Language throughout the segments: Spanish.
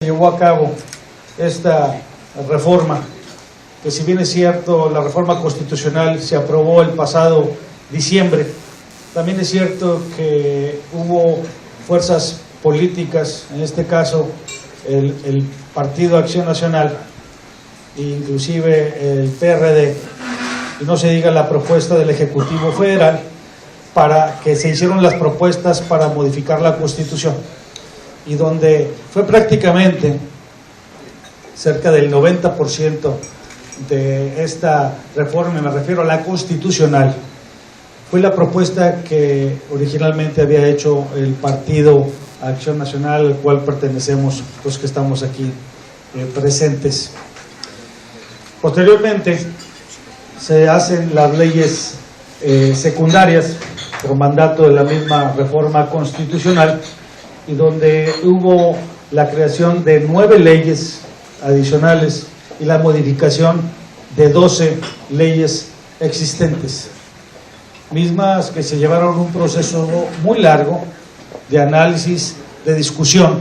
Llevó a cabo esta reforma, que si bien es cierto, la reforma constitucional se aprobó el pasado diciembre, también es cierto que hubo fuerzas políticas, en este caso el Partido Acción Nacional, inclusive el PRD, y no se diga la propuesta del Ejecutivo Federal, para que se hicieron las propuestas para modificar la Constitución, y donde fue prácticamente cerca del 90% de esta reforma, me refiero a la constitucional, fue la propuesta que originalmente había hecho el Partido Acción Nacional, al cual pertenecemos los que estamos aquí presentes. Posteriormente se hacen las leyes secundarias por mandato de la misma reforma constitucional, y donde hubo la creación de 9 leyes adicionales y la modificación de 12 leyes existentes, mismas que se llevaron un proceso muy largo de análisis, de discusión,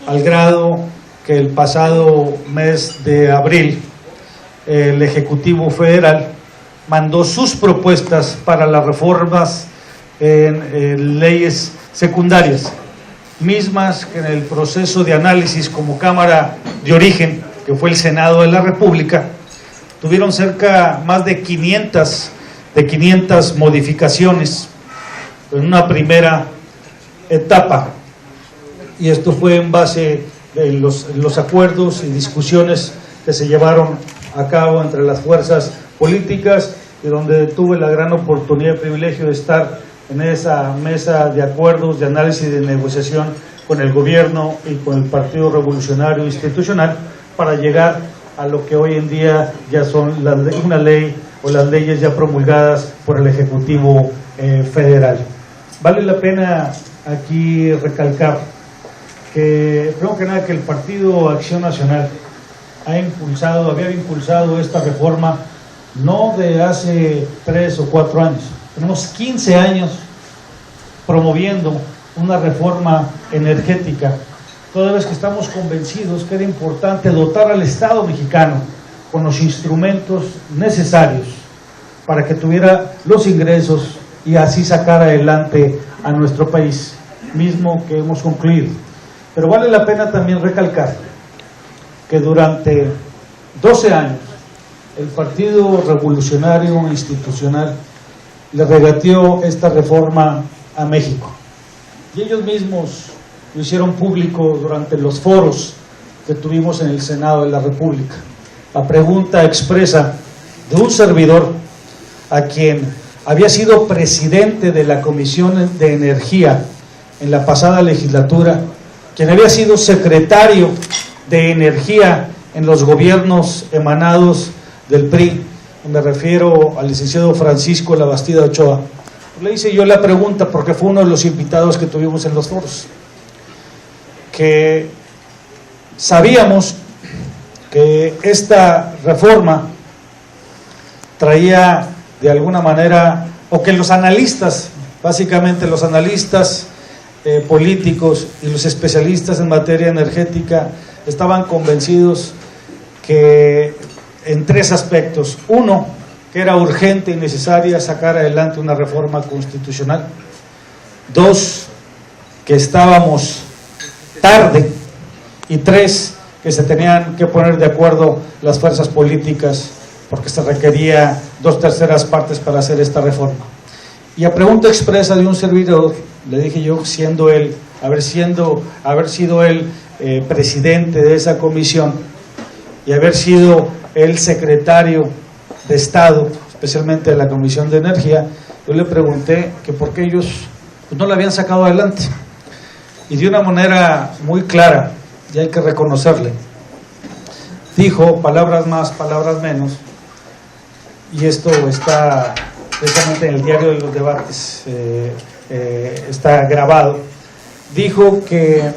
al grado que el pasado mes de abril el Ejecutivo Federal mandó sus propuestas para las reformas en leyes secundarias, mismas que en el proceso de análisis como Cámara de Origen, que fue el Senado de la República, tuvieron más de 500 modificaciones en una primera etapa, y esto fue en base de los acuerdos y discusiones que se llevaron a cabo entre las fuerzas políticas, y donde tuve la gran oportunidad y privilegio de estar en esa mesa de acuerdos, de análisis y de negociación con el gobierno y con el Partido Revolucionario Institucional, para llegar a lo que hoy en día ya son una ley o las leyes ya promulgadas por el Ejecutivo Federal. Vale la pena aquí recalcar que, primero que nada, que el Partido Acción Nacional había impulsado esta reforma no de hace 3 o 4 años, tenemos 15 años promoviendo una reforma energética, toda vez que estamos convencidos que era importante dotar al Estado mexicano con los instrumentos necesarios para que tuviera los ingresos y así sacar adelante a nuestro país, mismo que hemos concluido. Pero vale la pena también recalcar que durante 12 años el Partido Revolucionario Institucional le regateó esta reforma a México, y ellos mismos lo hicieron público durante los foros que tuvimos en el Senado de la República. La pregunta expresa de un servidor, a quien había sido presidente de la Comisión de Energía en la pasada legislatura, quien había sido secretario de Energía en los gobiernos emanados del PRI, me refiero al licenciado Francisco Labastida Ochoa. Le hice yo la pregunta, porque fue uno de los invitados que tuvimos en los foros, que sabíamos que esta reforma traía de alguna manera, o que los analistas, básicamente los analistas políticos y los especialistas en materia energética, estaban convencidos que en 3 aspectos: uno, que era urgente y necesaria sacar adelante una reforma constitucional; 2, que estábamos tarde; y 3, que se tenían que poner de acuerdo las fuerzas políticas, porque se requería 2/3 partes para hacer esta reforma. Y a pregunta expresa de un servidor, le dije yo, haber sido él presidente de esa comisión y haber sido el secretario de Estado, especialmente de la Comisión de Energía, yo le pregunté que por qué ellos no la habían sacado adelante. Y de una manera muy clara, y hay que reconocerle, dijo, palabras más, palabras menos, y esto está precisamente en el diario de los debates, está grabado, dijo que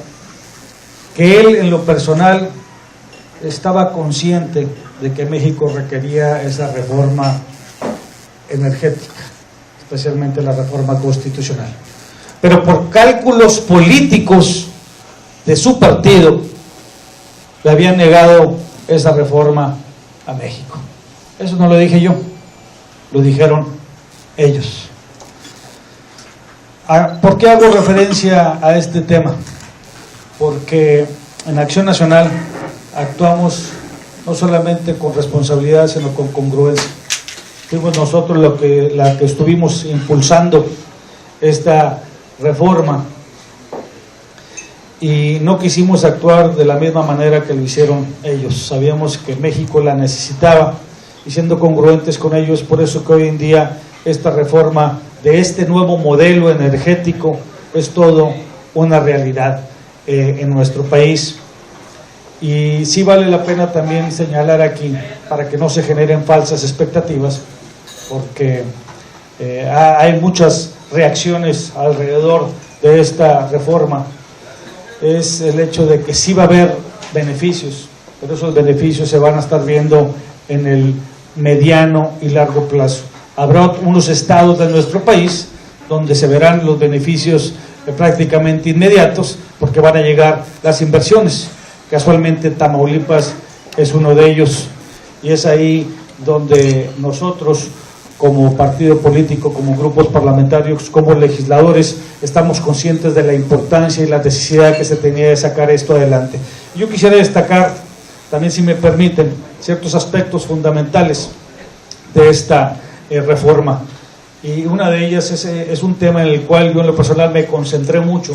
él en lo personal estaba consciente de que México requería esa reforma energética, especialmente la reforma constitucional, pero por cálculos políticos de su partido le habían negado esa reforma a México. Eso no lo dije yo, lo dijeron ellos. ¿Por qué hago referencia a este tema? Porque en Acción Nacional actuamos no solamente con responsabilidad, sino con congruencia. Fuimos nosotros la que estuvimos impulsando esta reforma y no quisimos actuar de la misma manera que lo hicieron ellos. Sabíamos que México la necesitaba y siendo congruentes con ellos, por eso que hoy en día esta reforma de este nuevo modelo energético es todo una realidad en nuestro país. Y sí vale la pena también señalar aquí, para que no se generen falsas expectativas, porque hay muchas reacciones alrededor de esta reforma, es el hecho de que sí va a haber beneficios, pero esos beneficios se van a estar viendo en el mediano y largo plazo. Habrá unos estados de nuestro país donde se verán los beneficios prácticamente inmediatos, porque van a llegar las inversiones. Casualmente Tamaulipas es uno de ellos, y es ahí donde nosotros como partido político, como grupos parlamentarios, como legisladores, estamos conscientes de la importancia y la necesidad que se tenía de sacar esto adelante. Yo quisiera destacar, también si me permiten, ciertos aspectos fundamentales de esta reforma, y una de ellas es un tema en el cual yo en lo personal me concentré mucho,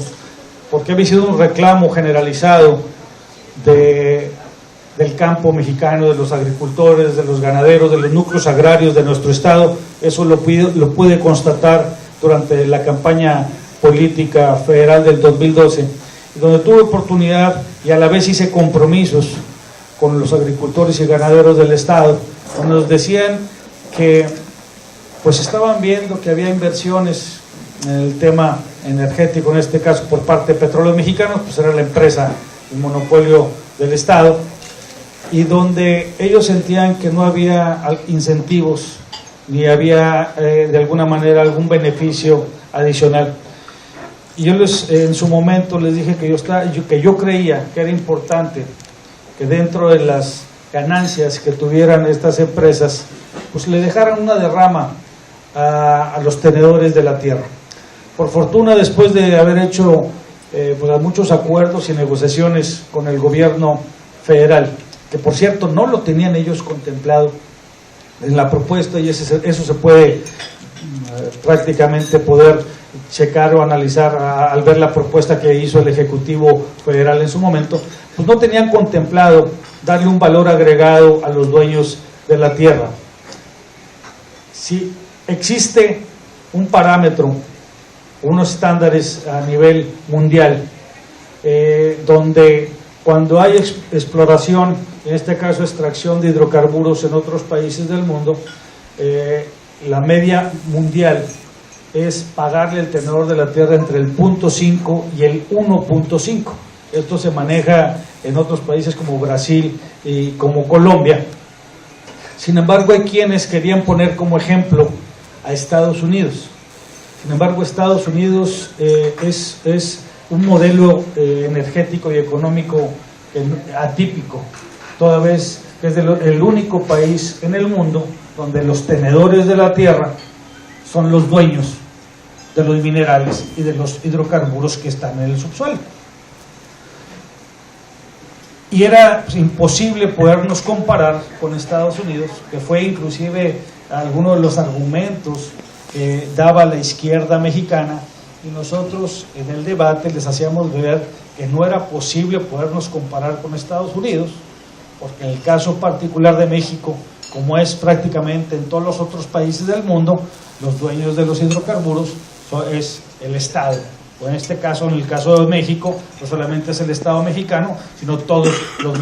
porque había sido un reclamo generalizado del campo mexicano, de los agricultores, de los ganaderos, de los núcleos agrarios de nuestro estado. Eso lo pude constatar durante la campaña política federal del 2012, donde tuve oportunidad y a la vez hice compromisos con los agricultores y ganaderos del estado, donde nos decían que pues estaban viendo que había inversiones en el tema energético, en este caso por parte de Petróleos Mexicanos, pues era la empresa, el monopolio del estado, y donde ellos sentían que no había incentivos ni había de alguna manera algún beneficio adicional. Y yo en su momento les dije que yo creía que era importante que dentro de las ganancias que tuvieran estas empresas, pues le dejaran una derrama a los tenedores de la tierra. Por fortuna, después de haber hecho pues muchos acuerdos y negociaciones con el gobierno federal, que por cierto no lo tenían ellos contemplado en la propuesta, y eso se puede prácticamente poder checar o analizar al ver la propuesta que hizo el Ejecutivo Federal en su momento, pues no tenían contemplado darle un valor agregado a los dueños de la tierra. Si existe un parámetro, unos estándares a nivel mundial, donde cuando hay exploración, en este caso extracción de hidrocarburos en otros países del mundo, la media mundial es pagarle al tenedor de la tierra entre el 0.5 y el 1.5. Esto se maneja en otros países como Brasil y como Colombia. Sin embargo, hay quienes querían poner como ejemplo a Estados Unidos. Sin embargo, Estados Unidos es un modelo energético y económico atípico, toda vez que es el único país en el mundo donde los tenedores de la tierra son los dueños de los minerales y de los hidrocarburos que están en el subsuelo. Y era imposible podernos comparar con Estados Unidos, que fue inclusive alguno de los argumentos que daba la izquierda mexicana, y nosotros en el debate les hacíamos ver que no era posible podernos comparar con Estados Unidos, porque en el caso particular de México, como es prácticamente en todos los otros países del mundo, los dueños de los hidrocarburos es el Estado, o en este caso, en el caso de México, no solamente es el Estado mexicano, sino todos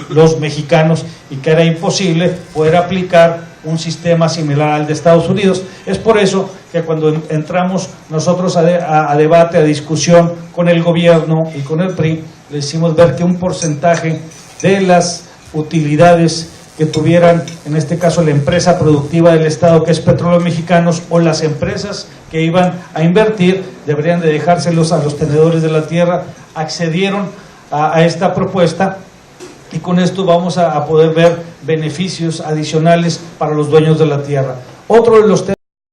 los mexicanos, y que era imposible poder aplicar un sistema similar al de Estados Unidos. Es por eso que cuando entramos nosotros a debate, a discusión con el gobierno y con el PRI, le hicimos ver que un porcentaje de las utilidades que tuvieran, en este caso la empresa productiva del Estado, que es Petróleos Mexicanos, o las empresas que iban a invertir, deberían de dejárselos a los tenedores de la tierra. Accedieron a esta propuesta, y con esto vamos a poder ver beneficios adicionales para los dueños de la tierra. Otro de los temas